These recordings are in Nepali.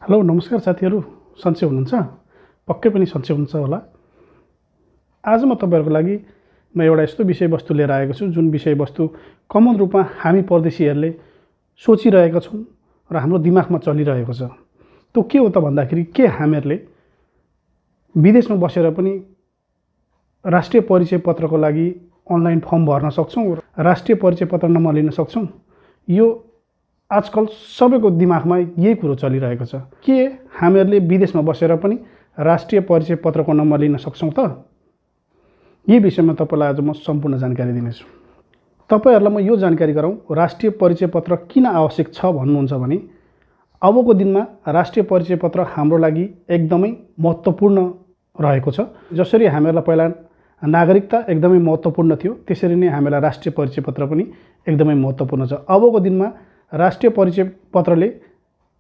हेलो नमस्कार साथीहरू, सन्चै हुनुहुन्छ? पक्कै पनि सन्चै हुनुहुन्छ होला। आज म तपाईँहरूको लागि एउटा यस्तो विषयवस्तु लिएर आएको छु जुन विषयवस्तु कमन रूपमा हामी परदेशीहरूले सोचिरहेका छौँ र हाम्रो दिमागमा चलिरहेको छ। त्यो के हो त भन्दाखेरि के हामीहरूले विदेशमा बसेर पनि राष्ट्रिय परिचय पत्रको लागि अनलाइन फर्म भर्न सक्छौँ र राष्ट्रिय परिचय पत्र नम्बर लिन सक्छौँ? यो आजकल सबैको दिमागमा यही कुरो चलिरहेको छ। के हामीहरूले विदेशमा बसेर पनि राष्ट्रिय परिचय पत्रको नम्बर लिन सक्छौँ त? यही विषयमा तपाईँलाई आज म सम्पूर्ण जानकारी दिनेछु। तपाईँहरूलाई म यो जानकारी गराउँ, राष्ट्रिय परिचय पत्र किन आवश्यक छ भन्नुहुन्छ भने अबको दिनमा राष्ट्रिय परिचय पत्र हाम्रो लागि एकदमै महत्त्वपूर्ण रहेको छ। जसरी हामीहरूलाई पहिला नागरिकता एकदमै महत्त्वपूर्ण थियो, त्यसरी नै हामीलाई राष्ट्रिय परिचय पत्र पनि एकदमै महत्त्वपूर्ण छ। अबको दिनमा राष्ट्रिय परिचय पत्रले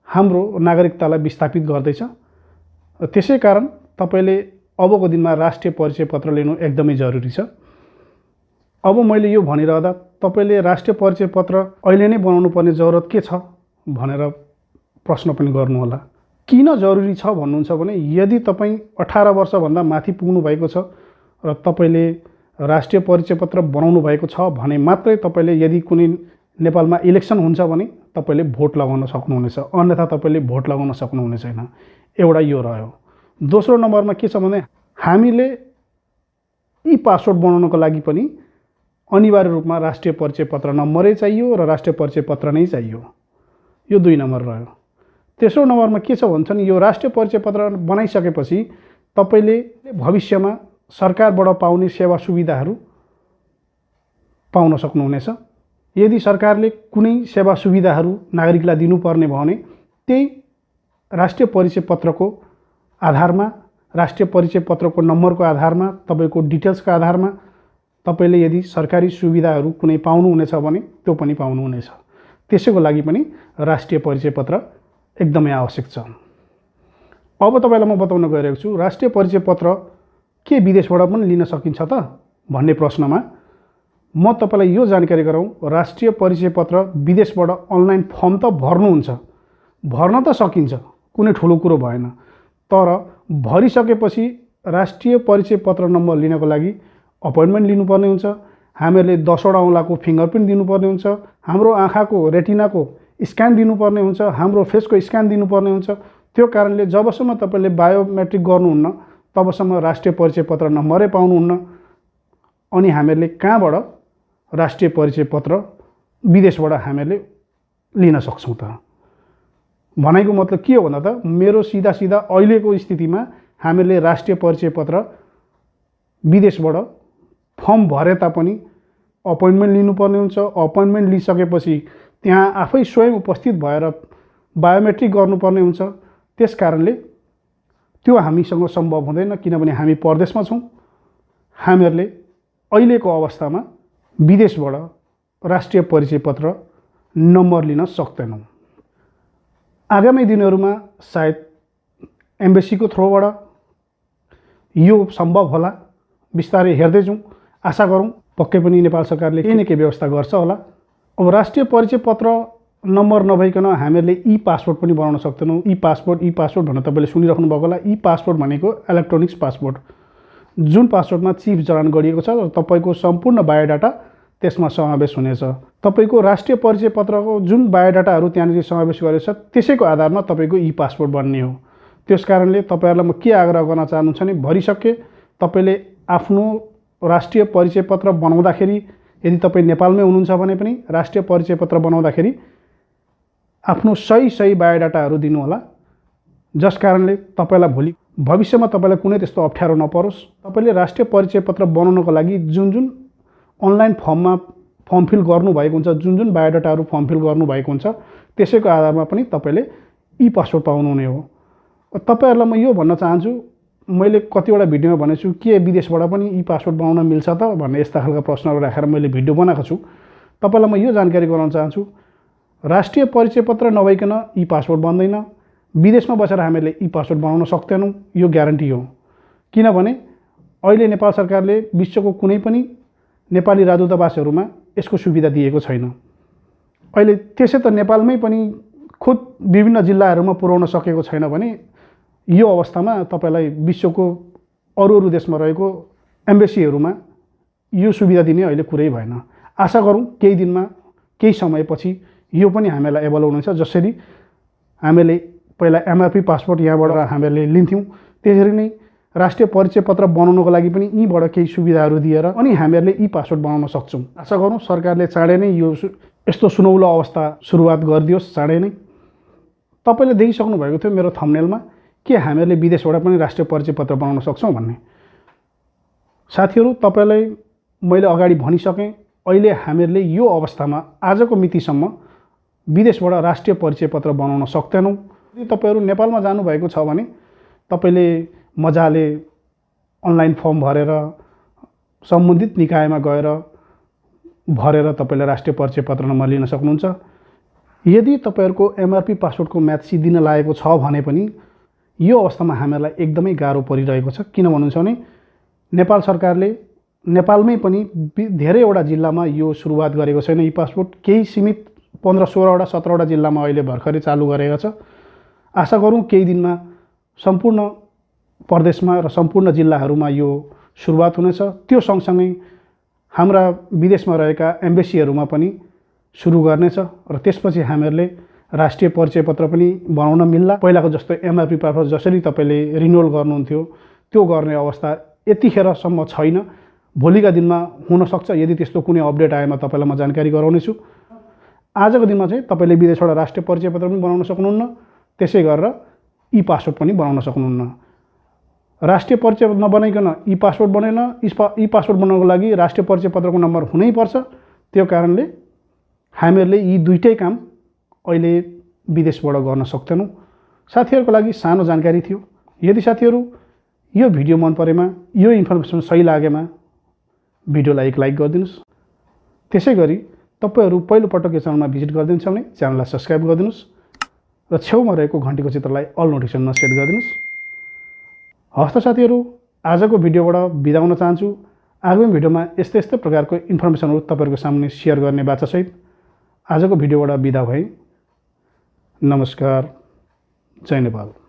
हाम्रो नागरिकतालाई विस्थापित गर्दैछ। त्यसै कारण तपाईँले अबको दिनमा राष्ट्रिय परिचय पत्र लिनु एकदमै जरुरी छ। अब मैले यो भनिरहँदा तपाईँले राष्ट्रिय परिचय पत्र अहिले नै बनाउनु पर्ने जरुरत के छ भनेर प्रश्न पनि गर्नुहोला। किन जरुरी छ भन्नुहुन्छ भने यदि तपाईँ 18 वर्षभन्दा माथि पुग्नु भएको छ र तपाईँले राष्ट्रिय परिचय पत्र बनाउनु भएको छ भने मात्रै तपाईँले, यदि कुनै नेपालमा इलेक्सन हुन्छ भने तपाईँले भोट लगाउन सक्नुहुनेछ, अन्यथा तपाईँले भोट लगाउन सक्नुहुने छैन। एउटा यो रह्यो। दोस्रो नम्बरमा के छ भने हामीले ई पासपोर्ट बनाउनको लागि पनि अनिवार्य रूपमा राष्ट्रिय परिचय पत्र नम्बरै चाहियो र राष्ट्रिय परिचय पत्र नै चाहियो। यो 2 नम्बर रह्यो। तेस्रो नम्बरमा के छ भन्छन्, यो राष्ट्रिय परिचय पत्र बनाइसकेपछि तपाईँले भविष्यमा सरकारबाट पाउने सेवा सुविधाहरू पाउन सक्नुहुनेछ। यदि सरकारले कुनै सेवा सुविधाहरू नागरिकलाई दिनुपर्ने भयो भने त्यही राष्ट्रिय परिचय पत्रको आधारमा, राष्ट्रिय परिचय पत्रको नम्बरको आधारमा, तपाईँको डिटेल्सको आधारमा तपाईँले यदि सरकारी सुविधाहरू कुनै पाउनुहुनेछ भने त्यो पनि पाउनुहुनेछ। त्यसैको लागि पनि राष्ट्रिय परिचय पत्र एकदमै आवश्यक छ। अब तपाईँलाई म बताउन गइरहेको छु, राष्ट्रिय परिचय पत्र के विदेशबाट पनि लिन सकिन्छ त भन्ने प्रश्नमा म तपाईँलाई यो जानकारी गराउँ, राष्ट्रिय परिचय पत्र विदेशबाट अनलाइन फर्म त भर्नुहुन्छ, भर्न त सकिन्छ, कुनै ठुलो कुरो भएन। तर भरिसकेपछि राष्ट्रिय परिचय पत्र नम्बर लिनको लागि अपोइन्टमेन्ट लिनुपर्ने हुन्छ। हामीहरूले 10वटा औँलाको फिङ्गरप्रिन्ट दिनुपर्ने हुन्छ, हाम्रो आँखाको रेटिनाको स्क्यान दिनुपर्ने हुन्छ, हाम्रो फेसको स्क्यान दिनुपर्ने हुन्छ। त्यो कारणले जबसम्म तपाईँले बायोमेट्रिक गर्नुहुन्न तबसम्म राष्ट्रिय परिचय पत्र नम्बरै पाउनुहुन्न। अनि हामीहरूले कहाँबाट राष्ट्रिय परिचय पत्र विदेशबाट हामीहरूले लिन सक्छौँ त? भनाइको मतलब के हो भन्दा त मेरो सिधा अहिलेको स्थितिमा हामीहरूले राष्ट्रिय परिचय पत्र विदेशबाट फर्म भरे तापनि अपोइन्टमेन्ट लिनुपर्ने हुन्छ। अपोइन्टमेन्ट लिइसकेपछि त्यहाँ आफै स्वयं उपस्थित भएर बायोमेट्रिक गर्नुपर्ने हुन्छ। त्यस कारणले त्यो हामीसँग सम्भव हुँदैन, किनभने हामी परदेशमा छौँ। हामीहरूले अहिलेको अवस्थामा विदेशबाट राष्ट्रिय परिचय पत्र नम्बर लिन सक्दैनौँ। आगामी दिनहरूमा सायद एम्बेसीको थ्रुबाट यो सम्भव होला। बिस्तारै हेर्दै जाउँ, आशा गरौँ पक्कै पनि नेपाल सरकारले केही न केही व्यवस्था गर्छ होला। अब राष्ट्रिय परिचय पत्र नम्बर नभइकन हामीहरूले ई पासपोर्ट पनि बनाउन सक्दैनौँ। ई पासपोर्ट भनेर तपाईँले सुनिराख्नु भएको होला। ई पासपोर्ट भनेको इलेक्ट्रोनिक्स पासपोर्ट, जुन पासपोर्टमा चिप जडान गरिएको छ र तपाईँको सम्पूर्ण बायोडाटा त्यसमा समावेश हुनेछ। तपाईँको राष्ट्रिय परिचय पत्रको जुन बायोडाटाहरू त्यहाँनिर समावेश गरेको छ त्यसैको आधारमा तपाईँको ई पासपोर्ट बन्ने हो। त्यस कारणले तपाईँहरूलाई म के आग्रह गर्न चाहनुहुन्छ भने भरिसके तपाईँले आफ्नो राष्ट्रिय परिचय पत्र बनाउँदाखेरि, यदि तपाईँ नेपालमै हुनुहुन्छ भने पनि राष्ट्रिय परिचय पत्र बनाउँदाखेरि आफ्नो सही बायोडाटाहरू दिनुहोला, जस कारणले तपाईँलाई भोलि भविष्यमा तपाईँलाई कुनै त्यस्तो अप्ठ्यारो नपरोस्। तपाईँले राष्ट्रिय परिचय पत्र बनाउनको लागि जुन अनलाइन फर्म फिल गर्नुभएको हुन्छ, जुन बायोडाटाहरू फर्म फिल गर्नुभएको हुन्छ त्यसैको आधारमा पनि तपाईँले ई पासपोर्ट पाउनुहुने हो। तपाईँहरूलाई म यो भन्न चाहन्छु, मैले कतिवटा भिडियोमा भनेको छु के विदेशबाट पनि ई पासपोर्ट बनाउन मिल्छ त भन्ने यस्ता खालका प्रश्नहरू राखेर मैले भिडियो बनाएको छु। तपाईँलाई म यो जानकारी गराउन चाहन्छु, राष्ट्रिय परिचय पत्र नभइकन ई पासपोर्ट बन्दैन। विदेशमा बसेर हामीले ई पासपोर्ट बनाउन सक्दैनौँ, यो ग्यारेन्टी हो। किनभने अहिले नेपाल सरकारले विश्वको कुनै पनि नेपाली राजदूतावासहरूमा यसको सुविधा दिएको छैन। अहिले त्यसै त नेपालमै पनि खुद विभिन्न जिल्लाहरूमा पुर्याउन सकेको छैन भने यो अवस्थामा तपाईलाई विश्वको अरू देशमा रहेको एम्बेसीहरूमा यो सुविधा दिने अहिले कुरै भएन। आशा गरौँ केही दिनमा केही समयपछि यो पनि हामीलाई एभेलेबल हुनेछ। जसरी हामीले पहिला एमआरपी पासपोर्ट यहाँबाट हामीले लिन्थ्यौँ, त्यसरी नै राष्ट्रिय परिचय पत्र बनाउनको लागि पनि यीबाट केही सुविधाहरू दिएर अनि हामीहरूले ई पासपोर्ट बनाउन सक्छौँ। आशा गरौँ सरकारले चाँडै नै यो यस्तो सुनौलो अवस्था सुरुवात गरिदियोस् चाँडै नै। तपाईँले देखिसक्नु भएको थियो मेरो थम्बनेलमा के हामीहरूले विदेशबाट पनि राष्ट्रिय परिचय पत्र बनाउन सक्छौँ भन्ने। साथीहरू, तपाईँलाई मैले अगाडि भनिसकेँ, अहिले हामीहरूले यो अवस्थामा आजको मितिसम्म विदेशबाट राष्ट्रिय परिचय पत्र बनाउन सक्दैनौँ। यदि तपाईँहरू नेपालमा जानुभएको छ भने तपाईँले मजाले अनलाइन फर्म भरेर सम्बन्धित निकायमा गएर भरेर तपाईँले राष्ट्रिय परिचय पत्र नम्बर लिन सक्नुहुन्छ। यदि तपाईँहरूको एमआरपी पासपोर्टको म्याच सिद्धिन लागेको छ भने पनि यो अवस्थामा हामीहरूलाई एकदमै गाह्रो परिरहेको छ। किन भन्नुहुन्छ भने नेपाल सरकारले नेपालमै पनि धेरैवटा जिल्लामा यो सुरुवात गरेको छैन। ई पासपोर्ट केही सीमित 15-16वटा 17वटा जिल्लामा अहिले भर्खरै चालु गरेको छ। आशा गरौँ केही दिनमा सम्पूर्ण प्रदेशमा र सम्पूर्ण जिल्लाहरूमा यो सुरुवात हुनेछ। त्यो सँगसँगै हाम्रा विदेशमा रहेका एम्बेसीहरूमा पनि सुरु गर्नेछ र त्यसपछि हामीहरूले राष्ट्रिय परिचय पत्र पनि बनाउन मिल्ला। पहिलाको जस्तो एमआरपी पासपोर्ट जसरी तपाईँले रिन्युअल गर्नुहुन्थ्यो त्यो गर्ने अवस्था यतिखेरसम्म छैन। भोलिका दिनमा हुनसक्छ। यदि त्यस्तो कुनै अपडेट आएमा तपाईँलाई म जानकारी गराउनेछु। आजको दिनमा चाहिँ तपाईँले विदेशबाट राष्ट्रिय परिचय पत्र पनि बनाउन सक्नुहुन्न, त्यसै गरेर ई पासपोर्ट पनि बनाउन सक्नुहुन्न। राष्ट्रिय परिचय नबनाइकन ई पासपोर्ट बनेन। ई पासपोर्ट बनाउनको लागि राष्ट्रिय परिचय पत्रको नम्बर हुनैपर्छ। त्यो कारणले हामीहरूले यी दुईटै काम अहिले विदेशबाट गर्न सक्दैनौँ। साथीहरूको लागि सानो जानकारी थियो। यदि साथीहरू यो भिडियो मन परेमा, यो इन्फर्मेसन सही लागेमा भिडियोलाई एक लाइक गरिदिनुहोस्। त्यसै गरी तपाईँहरू पहिलोपटक यो च्यानलमा भिजिट गरिदिनुहुन्छ भने च्यानललाई सब्सक्राइब गरिदिनुहोस् र छेउमा रहेको घन्टीको चित्रलाई अल नोटिफिकेसनमा सेट गरिदिनुहोस्। हवस् त साथीहरू, आजको भिडियोबाट बिदा हुन चाहन्छु। आगामी भिडियोमा यस्तै प्रकारको इन्फर्मेसनहरू तपाईँहरूको सामने सेयर गर्ने बाचासहित आजको भिडियोबाट बिदा भएँ। नमस्कार। जय नेपाल।